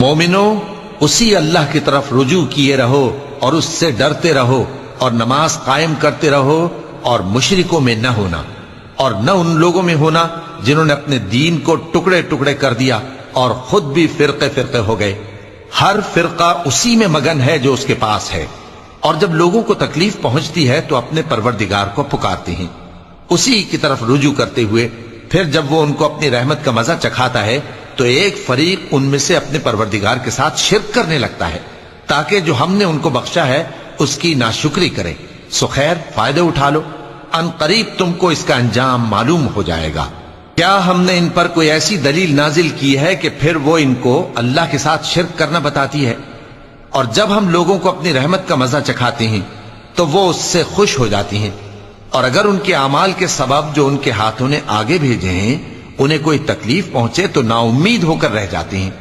मोमिनो, उसी अल्लाह की तरफ रुजू किए रहो और उससे डरते रहो और नमाज कायम करते रहो और मुशरिकों में न होना और न उन लोगों में होना जिन्होंने अपने दीन को टुकड़े टुकड़े कर दिया और खुद भी फिरके फिरके हो गए। हर फिरका उसी में मगन है जो उसके पास है, और जब लोगों को तकलीफ पहुंचती है तो अपने परवरदिगार को पुकारते हैं, उसी की तरफ रुजू करते हुए। फिर जब वो उनको अपनी रहमत का मजा चखाता है तो एक फरीक उनमें से अपने परवरदिगार के साथ शिर्क करने लगता है ताकि जो हमने उनको बख्शा है उसकी नाशुक्री करें। सो खैर, फायदे उठा लो, अनकरीब तुमको इसका अंजाम मालूम हो जाएगा। क्या हमने इन पर कोई ऐसी दलील नाजिल की है कि फिर वो इनको अल्लाह के साथ शिर्क करना बताती है? और जब हम लोगों को अपनी रहमत का मजा चखाते हैं तो वो उससे खुश हो जाती हैं, और अगर उनके अमाल के सबब जो उनके हाथों ने आगे भेजे हैं उन्हें कोई तकलीफ पहुंचे तो नाउम्मीद होकर रह जाते हैं।